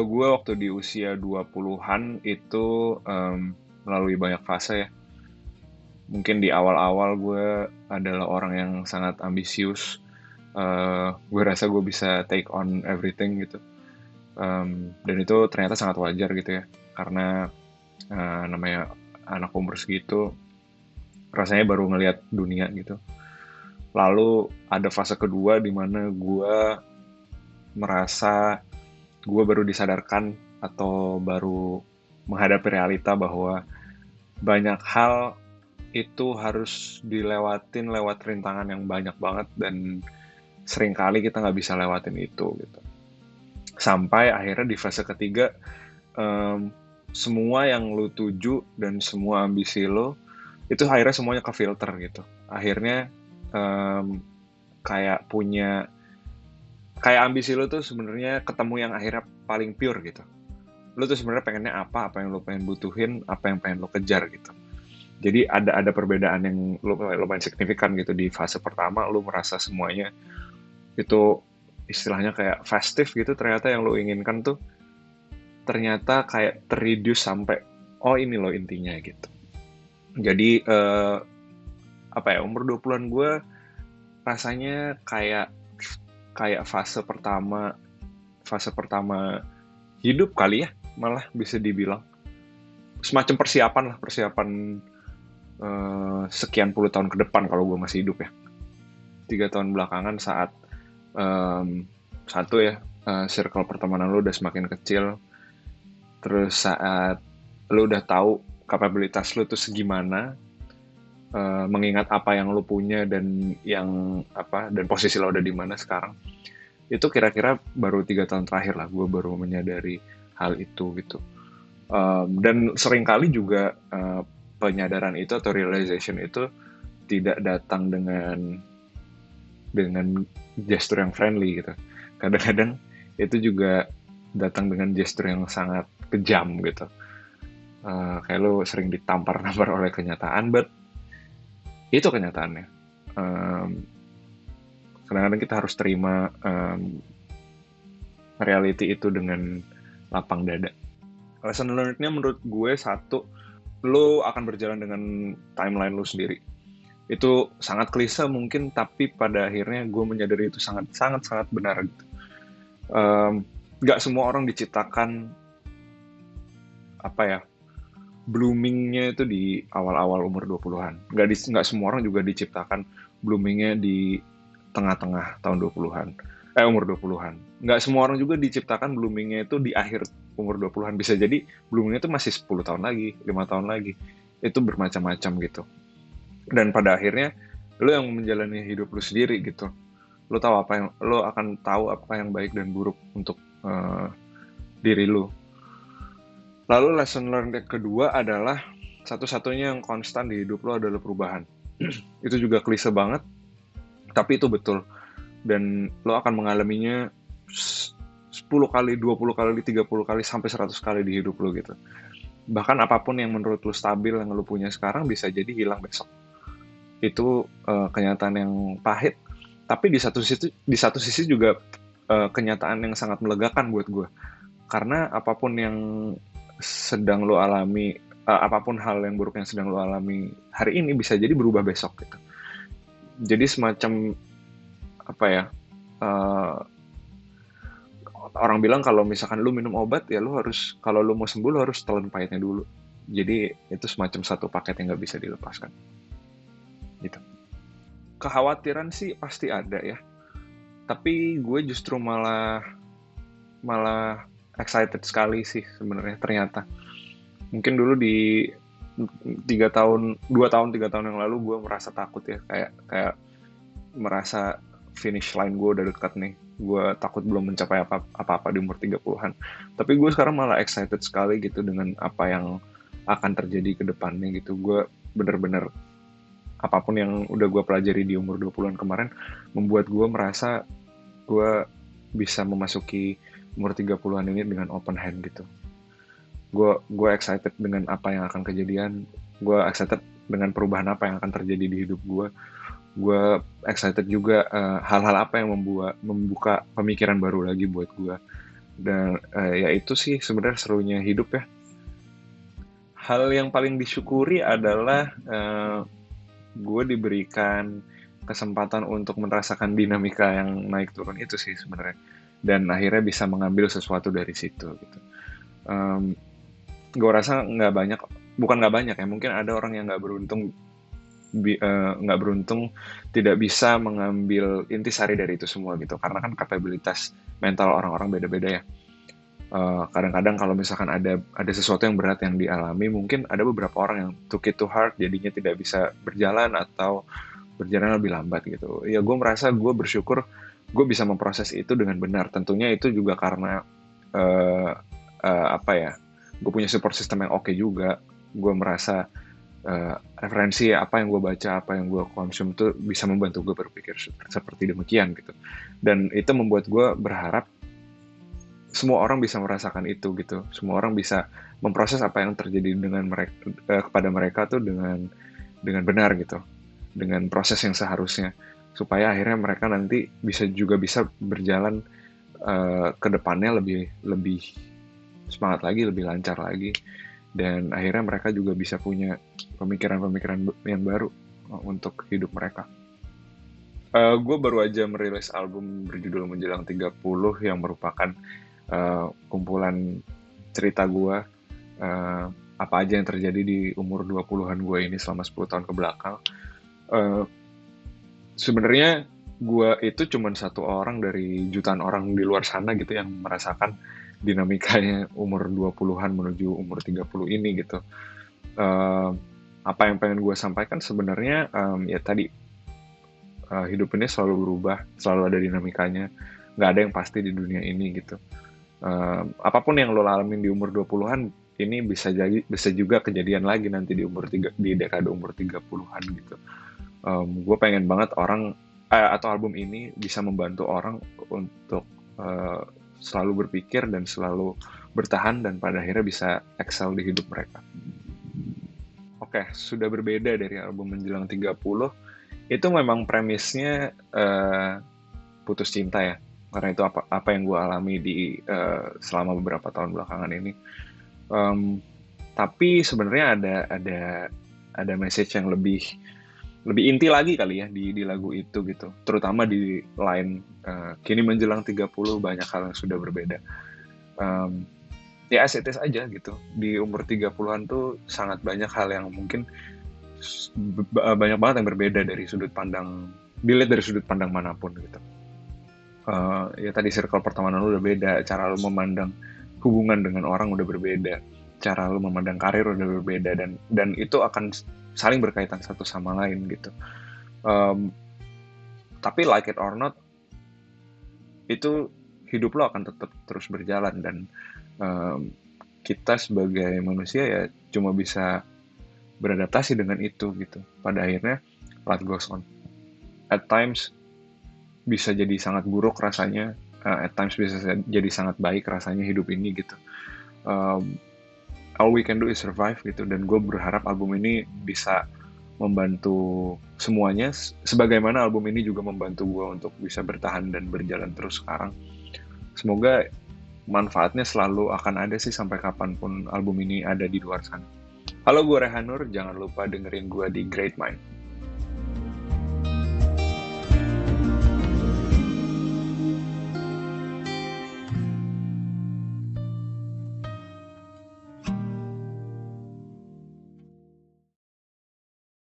Gue waktu di usia 20-an itu, melalui banyak fase ya. Mungkin di awal-awal gue adalah orang yang sangat ambisius. Gue rasa gue bisa take on everything gitu. Dan itu ternyata sangat wajar gitu ya. Karena namanya anak umur segitu, rasanya baru ngelihat dunia gitu. Lalu ada fase kedua di mana gue merasa gue baru disadarkan atau baru menghadapi realita bahwa banyak hal itu harus dilewatin lewat rintangan yang banyak banget dan seringkali kita nggak bisa lewatin itu gitu. Sampai akhirnya di fase ketiga, em, semua yang lu tuju dan semua ambisi lo itu akhirnya semuanya ke filter gitu. Akhirnya em, kayak punya kayak ambisi lo tuh sebenarnya ketemu yang akhirnya paling pure gitu. Lo tuh sebenarnya pengennya apa yang lo pengen butuhin, apa yang pengen lo kejar gitu. Jadi ada perbedaan yang lumayan signifikan gitu. Di fase pertama lo merasa semuanya itu istilahnya kayak festive gitu, ternyata yang lo inginkan tuh ternyata kayak terreduce sampai oh ini lo intinya gitu. Jadi apa ya, umur 20-an gue rasanya kayak kayak fase pertama hidup kali ya, malah bisa dibilang semacam persiapan lah, persiapan sekian puluh tahun ke depan kalau gue masih hidup ya. 3 tahun belakangan saat satu ya, circle pertemanan lu udah semakin kecil, terus saat lu udah tahu kapabilitas lu tuh segimana, mengingat apa yang lu punya dan yang apa dan posisi lo udah di mana sekarang, itu kira-kira baru 3 tahun terakhir lah gue baru menyadari hal itu gitu. Dan seringkali juga penyadaran itu atau realization itu tidak datang dengan gestur yang friendly gitu. Kadang-kadang itu juga datang dengan gestur yang sangat kejam gitu. Kayak lu sering ditampar-tampar oleh kenyataan, but itu kenyataannya. Um, Kadang-kadang kita harus terima reality itu dengan lapang dada. Lesson learned-nya menurut gue satu, lu akan berjalan dengan timeline lu sendiri. Itu sangat klise mungkin, tapi pada akhirnya gue menyadari itu sangat sangat sangat benar gitu. Gak semua orang diciptakan apa ya, bloomingnya itu di awal-awal umur 20-an. Nggak semua orang juga diciptakan bloomingnya di tengah-tengah tahun 20-an. Umur 20-an. Nggak semua orang juga diciptakan bloomingnya itu di akhir umur 20-an. Bisa jadi bloomingnya itu masih 10 tahun lagi, 5 tahun lagi. Itu bermacam-macam gitu. Dan pada akhirnya lo yang menjalani hidup lo sendiri gitu. Lo akan tahu apa yang baik dan buruk untuk diri lo. Lalu lesson learned yang kedua adalah satu-satunya yang konstan di hidup lo adalah perubahan. Itu juga klise banget, tapi itu betul. Dan lo akan mengalaminya 10 kali, 20 kali, 30 kali, sampai 100 kali di hidup lo gitu. Bahkan apapun yang menurut lo stabil yang lo punya sekarang bisa jadi hilang besok. Itu kenyataan yang pahit, tapi di satu sisi juga kenyataan yang sangat melegakan buat gue. Karena apapun yang sedang lo alami, apapun hal yang buruk yang sedang lo alami hari ini bisa jadi berubah besok gitu. Jadi semacam apa ya? eh, Orang bilang kalau misalkan lu minum obat ya lu harus, kalau lu mau sembuh lu harus telan pahitnya dulu. Jadi itu semacam satu paket yang nggak bisa dilepaskan. Gitu. Kekhawatiran sih pasti ada ya. Tapi gue justru malah malah excited sekali sih sebenarnya ternyata. Mungkin dulu di 3 tahun, 2 tahun, 3 tahun yang lalu gue merasa takut ya, kayak merasa finish line gue udah dekat nih. Gue takut belum mencapai apa-apa di umur 30-an. Tapi gue sekarang malah excited sekali gitu dengan apa yang akan terjadi ke depannya gitu. Gue bener-bener apapun yang udah gue pelajari di umur 20-an kemarin membuat gue merasa gue bisa memasuki umur 30-an ini dengan open hand gitu. Gue excited dengan apa yang akan kejadian. Gue excited dengan perubahan apa yang akan terjadi di hidup gue. Gue excited juga hal-hal apa yang membuka pemikiran baru lagi buat gue. Dan ya itu sih sebenarnya serunya hidup ya. Hal yang paling disyukuri adalah gue diberikan kesempatan untuk merasakan dinamika yang naik turun itu sih sebenarnya, dan akhirnya bisa mengambil sesuatu dari situ gitu. um, gue rasa nggak banyak, bukan nggak banyak ya, mungkin ada orang yang nggak beruntung tidak bisa mengambil intisari dari itu semua gitu, karena kan kapabilitas mental orang-orang beda-beda ya. Kadang-kadang kalau misalkan ada sesuatu yang berat yang dialami, mungkin ada beberapa orang yang took it too hard, jadinya tidak bisa berjalan atau berjalan lebih lambat gitu. Ya gue merasa gue bersyukur gue bisa memproses itu dengan benar. Tentunya itu juga karena uh, apa ya, gue punya support system yang oke juga. Gue merasa referensi apa yang gue baca, apa yang gue konsum tuh bisa membantu gue berpikir seperti demikian gitu. Dan itu membuat gue berharap semua orang bisa merasakan itu gitu. Semua orang bisa memproses apa yang terjadi dengan mereka, kepada mereka tuh dengan benar gitu, dengan proses yang seharusnya, supaya akhirnya mereka nanti bisa berjalan ke depannya lebih lebih semangat lagi, lebih lancar lagi, dan akhirnya mereka juga bisa punya pemikiran-pemikiran yang baru untuk hidup mereka. Gue baru aja merilis album berjudul Menjelang 30 yang merupakan kumpulan cerita gue, apa aja yang terjadi di umur 20-an gue ini selama 10 tahun ke belakang. Sebenarnya gue itu cuma satu orang dari jutaan orang di luar sana gitu yang merasakan dinamikanya umur 20-an menuju umur 30 ini gitu. Apa yang pengen gue sampaikan sebenarnya ya tadi, hidup ini selalu berubah, selalu ada dinamikanya, nggak ada yang pasti di dunia ini gitu. Apapun yang lo alamin di umur 20-an, ini bisa juga kejadian lagi nanti di dekade umur 30-an gitu. Gue pengen banget atau album ini bisa membantu orang untuk selalu berpikir dan selalu bertahan, dan pada akhirnya bisa excel di hidup mereka. Oke, sudah berbeda dari album Menjelang 30, itu memang premisnya putus cinta ya, karena itu apa yang gue alami selama beberapa tahun belakangan ini. Tapi sebenarnya ada message yang lebih inti lagi kali ya di lagu itu gitu, terutama di line kini menjelang 30 banyak hal yang sudah berbeda. Ya as it is aja gitu, di umur 30-an tuh sangat banyak hal yang mungkin banyak banget yang berbeda dari sudut pandang, dilihat dari sudut pandang manapun gitu. Ya tadi circle pertemanan lu udah beda, cara lu memandang hubungan dengan orang udah berbeda, cara lu memandang karir udah berbeda, dan itu akan saling berkaitan satu sama lain gitu. Tapi like it or not, itu hidup lo akan tetap terus berjalan, dan kita sebagai manusia ya cuma bisa beradaptasi dengan itu gitu. Pada akhirnya life goes on. At times bisa jadi sangat buruk rasanya, at times bisa jadi sangat baik rasanya hidup ini gitu. All we can do is survive gitu, dan gue berharap album ini bisa membantu semuanya, sebagaimana album ini juga membantu gue untuk bisa bertahan dan berjalan terus sekarang. Semoga manfaatnya selalu akan ada sih sampai kapanpun album ini ada di luar sana. Halo, gue Rehanur, jangan lupa dengerin gue di Great Mind.